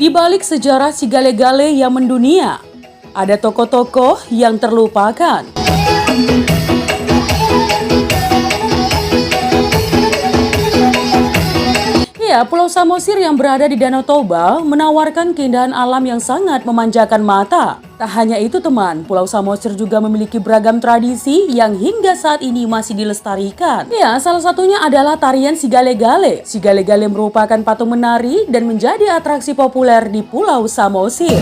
Di balik sejarah si Gale-Gale yang mendunia, ada tokoh-tokoh yang terlupakan. Ya, Pulau Samosir yang berada di Danau Toba menawarkan keindahan alam yang sangat memanjakan mata. Tak hanya itu teman, Pulau Samosir juga memiliki beragam tradisi yang hingga saat ini masih dilestarikan. Ya, salah satunya adalah tarian si Gale-Gale. Si Gale-Gale merupakan patung menari dan menjadi atraksi populer di Pulau Samosir.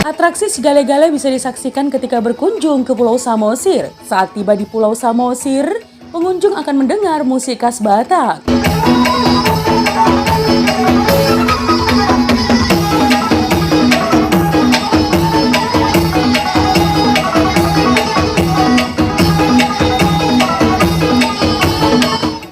Atraksi si Gale-Gale bisa disaksikan ketika berkunjung ke Pulau Samosir. Saat tiba di Pulau Samosir, pengunjung akan mendengar musik khas Batak.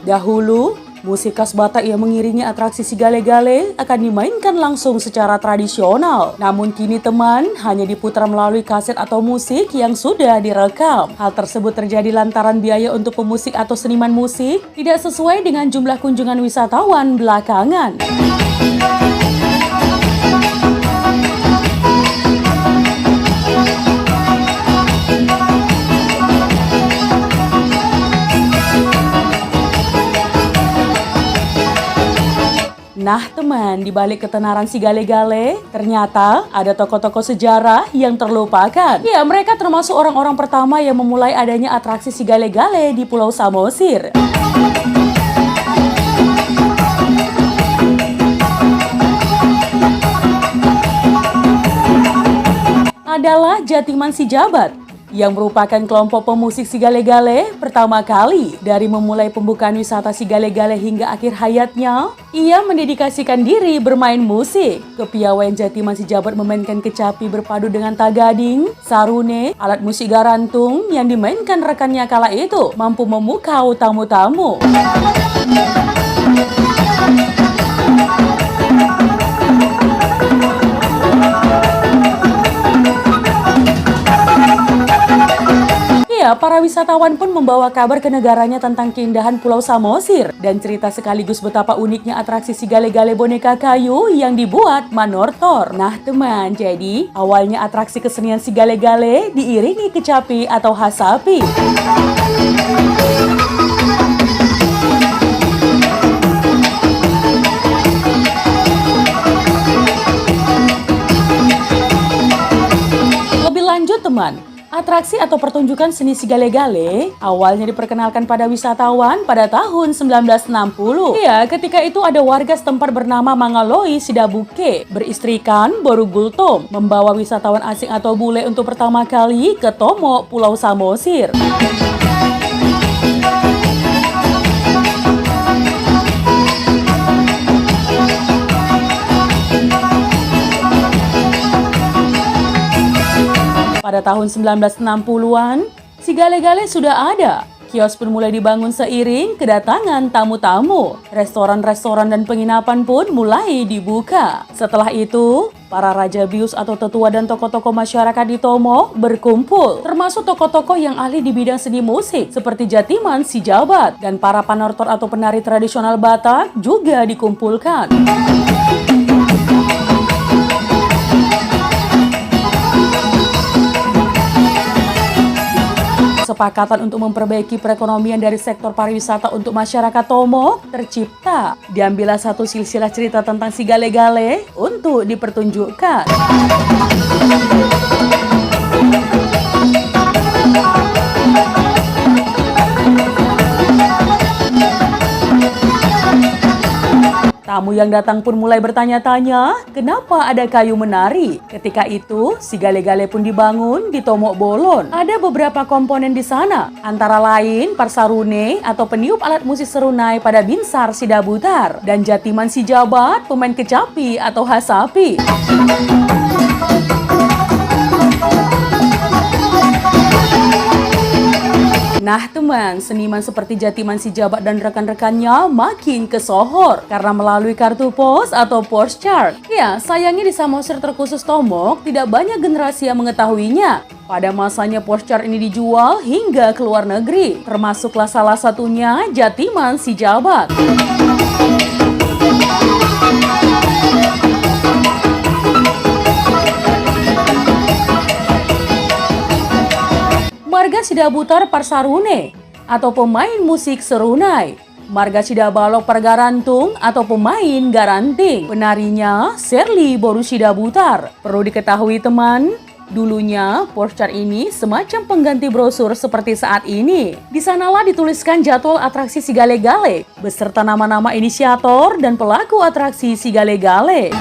Dahulu, musik khas Batak yang mengiringi atraksi si Gale-Gale akan dimainkan langsung secara tradisional. Namun kini teman, hanya diputar melalui kaset atau musik yang sudah direkam. Hal tersebut terjadi lantaran biaya untuk pemusik atau seniman musik tidak sesuai dengan jumlah kunjungan wisatawan belakangan. Nah teman, di balik ketenaran si Gale-Gale, ternyata ada tokoh-tokoh sejarah yang terlupakan. Ya, mereka termasuk orang-orang pertama yang memulai adanya atraksi si Gale-Gale di Pulau Samosir. Adalah Jatiman Si Jabat, yang merupakan kelompok pemusik si Gale-Gale pertama kali. Dari memulai pembukaan wisata si Gale-Gale hingga akhir hayatnya, ia mendedikasikan diri bermain musik. Kepiawaian Jatiman Si Jabat memainkan kecapi berpadu dengan tagading, sarune, alat musik garantung yang dimainkan rekannya kala itu mampu memukau tamu-tamu. Para wisatawan pun membawa kabar ke negaranya tentang keindahan Pulau Samosir dan cerita sekaligus betapa uniknya atraksi si Gale-Gale boneka kayu yang dibuat Manortor. Nah teman, jadi awalnya atraksi kesenian si Gale-Gale diiringi kecapi atau hasapi. Lebih lanjut teman, atraksi atau pertunjukan seni si Gale-Gale awalnya diperkenalkan pada wisatawan pada tahun 1960. Ya, ketika itu ada warga setempat bernama Mangaloi Sidabuke beristrikan Boru Gultom membawa wisatawan asing atau bule untuk pertama kali ke Tomo, Pulau Samosir. Pada tahun 1960-an, si Gale-Gale sudah ada. Kios pun mulai dibangun seiring kedatangan tamu-tamu. Restoran-restoran dan penginapan pun mulai dibuka. Setelah itu, para raja bius atau tetua dan tokoh-tokoh masyarakat di Tomo berkumpul. Termasuk tokoh-tokoh yang ahli di bidang seni musik seperti Jatiman Si Jabat. Dan para panortor atau penari tradisional Batak juga dikumpulkan. Kesepakatan untuk memperbaiki perekonomian dari sektor pariwisata untuk masyarakat Tomo tercipta. Diambillah satu silsilah cerita tentang si Gale-Gale untuk dipertunjukkan. Tamu yang datang pun mulai bertanya-tanya, kenapa ada kayu menari? Ketika itu, si Gale-Gale pun dibangun di Tomo Bolon. Ada beberapa komponen di sana, antara lain parsarune atau peniup alat musik serunai pada Binsar Sidabutar, dan Jatiman Si Jabat, pemain kecapi atau hasapi. Nah teman, seniman seperti Jatiman Sijabat dan rekan-rekannya makin kesohor karena melalui kartu pos atau Porsche Chart. Ya, sayangnya di Samosir terkhusus Tomok tidak banyak generasi yang mengetahuinya. Pada masanya Porsche Chart ini dijual hingga ke luar negeri, termasuklah salah satunya Jatiman Sijabat. Marga Sidabutar Parsarune atau pemain musik serunai. Marga Sidabalok Pargarantung atau pemain garanting. Penarinya Sherly Boru Sidabutar. Perlu diketahui teman, dulunya Porsche Chart ini semacam pengganti brosur seperti saat ini. Di sanalah dituliskan jadwal atraksi Sigale-Gale beserta nama-nama inisiator dan pelaku atraksi Sigale-Gale.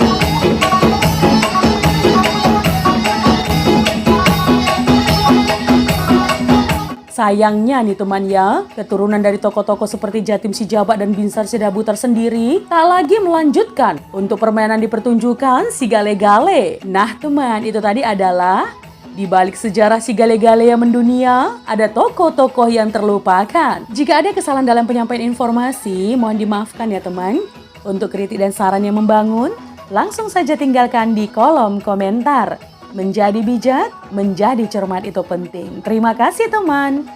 Sayangnya nih teman ya, keturunan dari tokoh-tokoh seperti Jatim Sijabat dan Binsar Sidabutar sendiri tak lagi melanjutkan untuk permainan dipertunjukkan Sigale-Gale. Nah teman, itu tadi adalah di balik sejarah Sigale-Gale yang mendunia, ada tokoh-tokoh yang terlupakan. Jika ada kesalahan dalam penyampaian informasi, mohon dimaafkan ya teman. Untuk kritik dan saran yang membangun, langsung saja tinggalkan di kolom komentar. Menjadi bijak, menjadi cermat itu penting. Terima kasih teman.